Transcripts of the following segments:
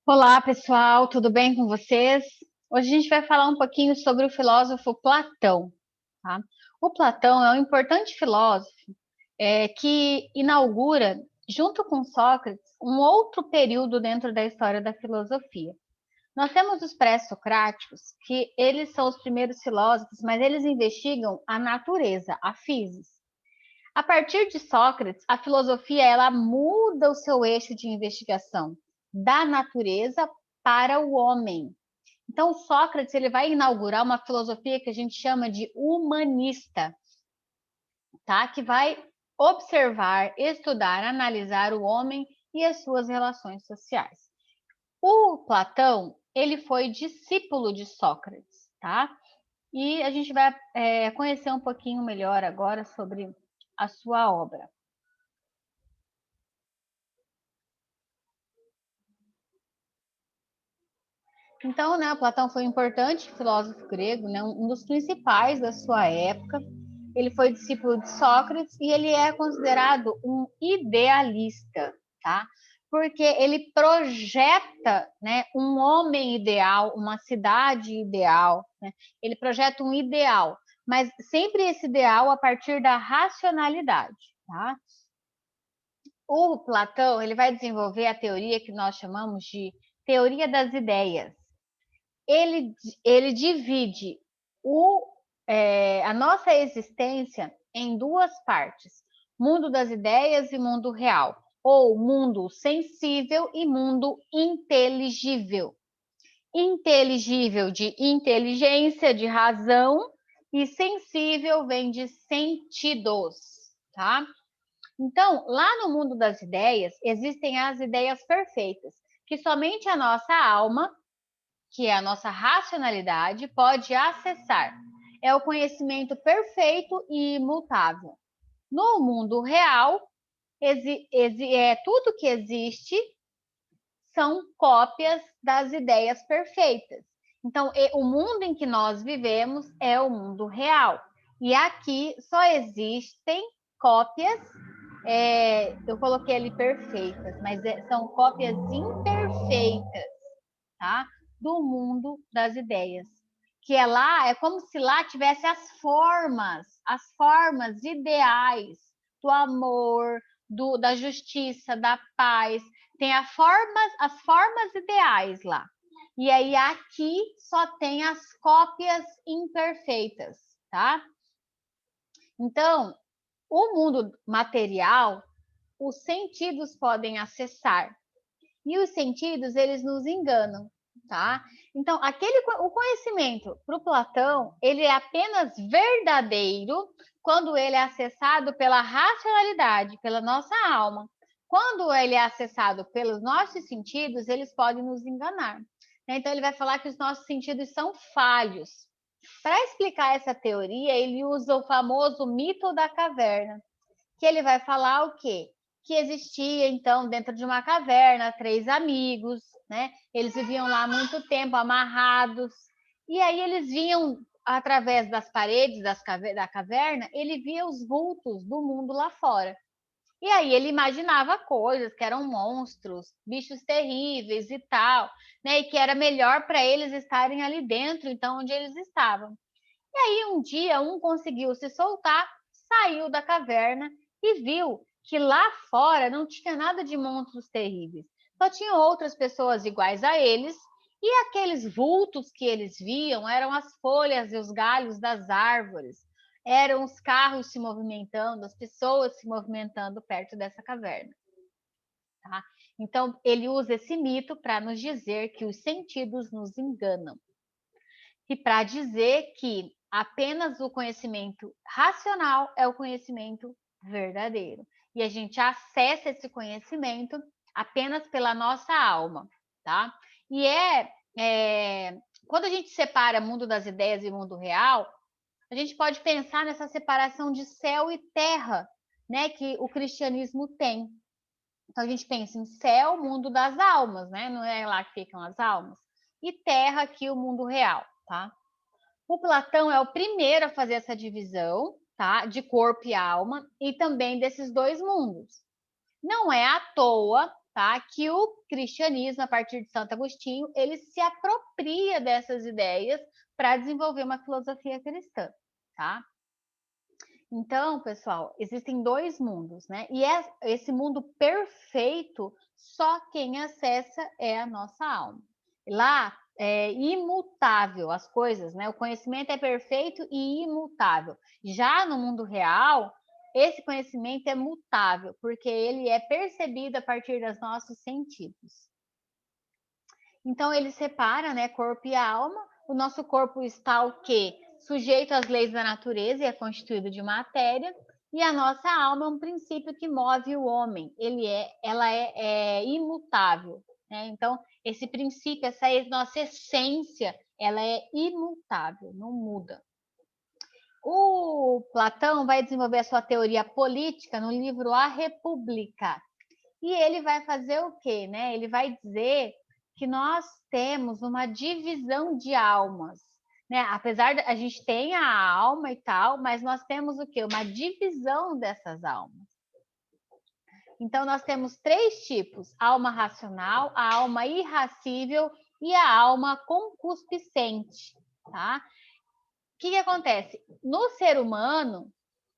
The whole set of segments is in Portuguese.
Olá, pessoal, tudo bem com vocês? Hoje a gente vai falar um pouquinho sobre o filósofo Platão, tá? O Platão é um importante filósofo que inaugura, junto com Sócrates, um outro período dentro da história da filosofia. Nós temos os pré-socráticos, que eles são os primeiros filósofos, mas eles investigam a natureza, a physis. A partir de Sócrates, a filosofia ela muda o seu eixo de investigação da natureza para o homem. Então, Sócrates ele vai inaugurar uma filosofia que a gente chama de humanista, tá? Que vai observar, estudar, analisar o homem e as suas relações sociais. O Platão ele foi discípulo de Sócrates, tá? E a gente vai conhecer um pouquinho melhor agora sobre a sua obra. Então, né, Platão foi um importante filósofo grego, né, um dos principais da sua época. Ele foi discípulo de Sócrates e ele é considerado um idealista, tá? Porque ele projeta, né, um homem ideal, uma cidade ideal, né? Ele projeta um ideal, mas sempre esse ideal a partir da racionalidade, tá? O Platão, ele vai desenvolver a teoria que nós chamamos de teoria das ideias. Ele divide a nossa existência em duas partes: mundo das ideias e mundo real, ou mundo sensível e mundo inteligível. Inteligível de inteligência, de razão, e sensível vem de sentidos, tá? Então, lá no mundo das ideias, existem as ideias perfeitas, que somente a nossa alma, que é a nossa racionalidade, pode acessar. É o conhecimento perfeito e imutável. No mundo real, tudo que existe são cópias das ideias perfeitas. Então, o mundo em que nós vivemos é o mundo real. E aqui só existem cópias, eu coloquei ali perfeitas, mas são cópias imperfeitas, tá? Do mundo das ideias. Que é lá, é como se lá tivesse as formas ideais do amor, da justiça, da paz. Tem as formas ideais lá. E aí aqui só tem as cópias imperfeitas, tá? Então, o mundo material, os sentidos podem acessar, e os sentidos, eles nos enganam, tá? Então, o conhecimento para o Platão, ele é apenas verdadeiro quando ele é acessado pela racionalidade, pela nossa alma. Quando ele é acessado pelos nossos sentidos, eles podem nos enganar. Então, ele vai falar que os nossos sentidos são falhos. Para explicar essa teoria, ele usa o famoso mito da caverna, que ele vai falar o quê? Que existia, então, dentro de uma caverna, três amigos, né? Eles viviam lá há muito tempo, amarrados, e aí eles viam, através das paredes da caverna, ele via os vultos do mundo lá fora. E aí ele imaginava coisas que eram monstros, bichos terríveis e tal, né? E que era melhor para eles estarem ali dentro, então, onde eles estavam. E aí um dia um conseguiu se soltar, saiu da caverna e viu que lá fora não tinha nada de monstros terríveis. Só tinham outras pessoas iguais a eles, e aqueles vultos que eles viam eram as folhas e os galhos das árvores. Eram os carros se movimentando, as pessoas se movimentando perto dessa caverna. Tá? Então, ele usa esse mito para nos dizer que os sentidos nos enganam e para dizer que apenas o conhecimento racional é o conhecimento verdadeiro. E a gente acessa esse conhecimento apenas pela nossa alma, tá? E quando a gente separa mundo das ideias e mundo real, a gente pode pensar nessa separação de céu e terra, né, que o cristianismo tem. Então a gente pensa em céu, mundo das almas, né? Não é lá que ficam as almas. E terra aqui o mundo real, tá? O Platão é o primeiro a fazer essa divisão, tá? De corpo e alma, e também desses dois mundos. Não é à toa tá? Que o cristianismo, a partir de Santo Agostinho, ele se apropria dessas ideias para desenvolver uma filosofia cristã, tá? Então, pessoal, existem dois mundos, né? E esse mundo perfeito, só quem acessa é a nossa alma. Lá é imutável as coisas, né? O conhecimento é perfeito e imutável. Já no mundo real, esse conhecimento é mutável, porque ele é percebido a partir dos nossos sentidos. Então, ele separa, né, corpo e alma. O nosso corpo está o quê? Sujeito às leis da natureza e é constituído de matéria. E a nossa alma é um princípio que move o homem. Ela é imutável, né? Então, esse princípio, essa nossa essência, ela é imutável, não muda. O Platão vai desenvolver a sua teoria política no livro A República. E ele vai fazer o quê, né? Ele vai dizer que nós temos uma divisão de almas, né? Apesar de a gente tem a alma e tal, mas nós temos o quê? Uma divisão dessas almas. Então nós temos três tipos: a alma racional, a alma irracível e a alma concupiscente, tá? O que acontece? No ser humano,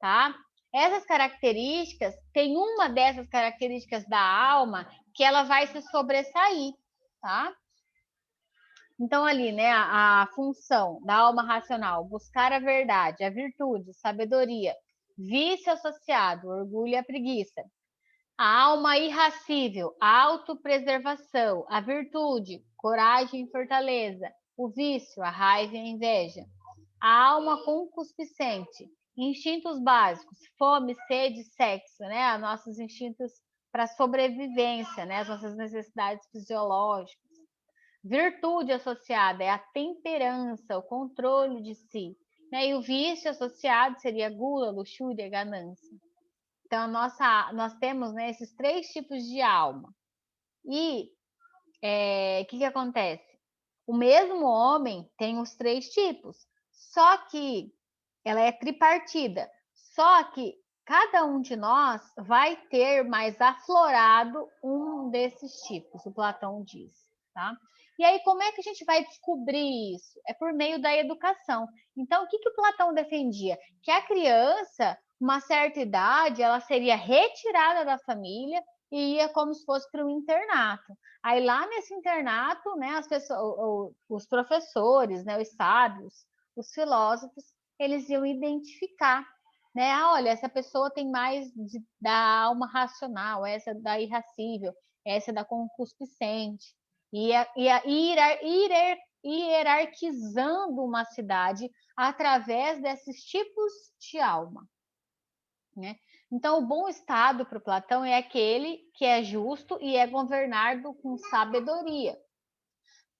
tá? Essas características, tem uma dessas características da alma que ela vai se sobressair, tá? Então, ali, né, a função da alma racional, buscar a verdade, a virtude, sabedoria, vício associado, orgulho e a preguiça. A alma irracível, a autopreservação, a virtude, coragem e fortaleza, o vício, a raiva e a inveja. A alma concupiscente, instintos básicos, fome, sede, sexo, né? Os nossos instintos para sobrevivência, né? As nossas necessidades fisiológicas. Virtude associada é a temperança, o controle de si, né? E o vício associado seria gula, luxúria, ganância. Então, nós temos, né, esses três tipos de alma. E o que acontece? O mesmo homem tem os três tipos, só que ela é tripartida. Só que cada um de nós vai ter mais aflorado um desses tipos, o Platão diz, tá? E aí, como é que a gente vai descobrir isso? É por meio da educação. Então, o que o Platão defendia? Que a criança, uma certa idade, ela seria retirada da família e ia como se fosse para um internato. Aí lá nesse internato, né, as pessoas, os professores, né, os sábios, os filósofos, eles iam identificar, né? Ah, olha, essa pessoa tem mais da alma racional, essa da irracível, essa da concupiscente. E ir hierarquizando uma cidade através desses tipos de alma, né? Então, o bom estado para o Platão é aquele que é justo e é governado com sabedoria.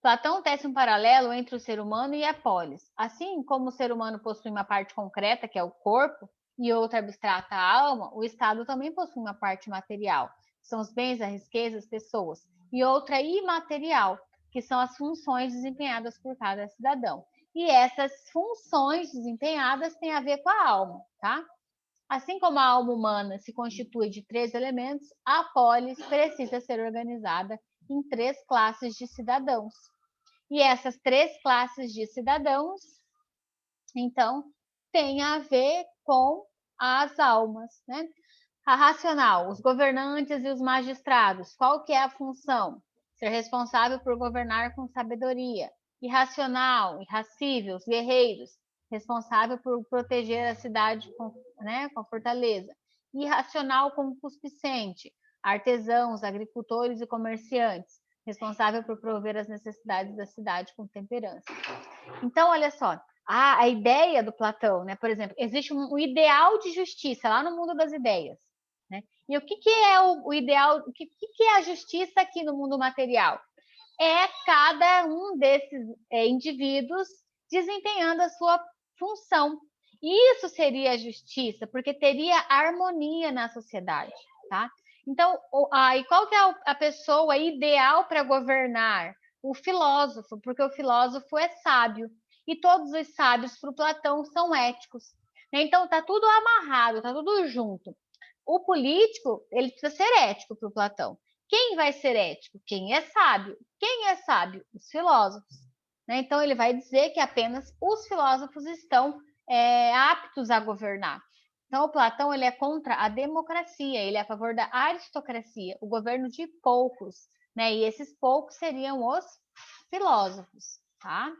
Platão tece um paralelo entre o ser humano e a polis. Assim como o ser humano possui uma parte concreta, que é o corpo, e outra abstrata, a alma, o Estado também possui uma parte material, que são os bens, a riqueza, as pessoas, e outra imaterial, que são as funções desempenhadas por cada cidadão. E essas funções desempenhadas têm a ver com a alma, tá? Assim como a alma humana se constitui de três elementos, a polis precisa ser organizada em três classes de cidadãos. E essas três classes de cidadãos, então, têm a ver com as almas, né? A racional, os governantes e os magistrados, qual que é a função? Ser responsável por governar com sabedoria. Irracional, irracível, os guerreiros, responsável por proteger a cidade com, né, com fortaleza. Irracional, concupiscente, artesãos, agricultores e comerciantes, responsável por prover as necessidades da cidade com temperança. Então, olha só, a ideia do Platão, né? Por exemplo, existe um ideal de justiça lá no mundo das ideias, né? E o que é o ideal? O que é a justiça aqui no mundo material? É cada um desses indivíduos desempenhando a sua função. Isso seria a justiça, porque teria harmonia na sociedade, tá? Então, e qual que é a pessoa ideal para governar? O filósofo, porque o filósofo é sábio. E todos os sábios para o Platão são éticos. Né? Então, está tudo amarrado, está tudo junto. O político, ele precisa ser ético para o Platão. Quem vai ser ético? Quem é sábio. Quem é sábio? Os filósofos. Né? Então, ele vai dizer que apenas os filósofos estão aptos a governar. Então, o Platão ele é contra a democracia, ele é a favor da aristocracia, o governo de poucos, né? E esses poucos seriam os filósofos, tá?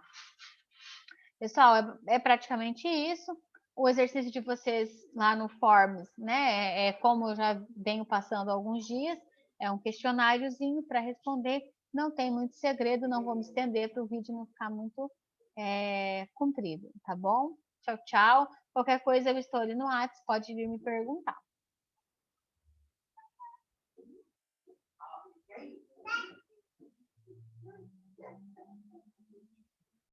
Pessoal, é praticamente isso. O exercício de vocês lá no Forms, né? Como eu já venho passando há alguns dias, é um questionáriozinho para responder. Não tem muito segredo, não vou me estender para o vídeo não ficar muito comprido, tá bom? Tchau, tchau. Qualquer coisa eu estou ali no WhatsApp, pode vir me perguntar.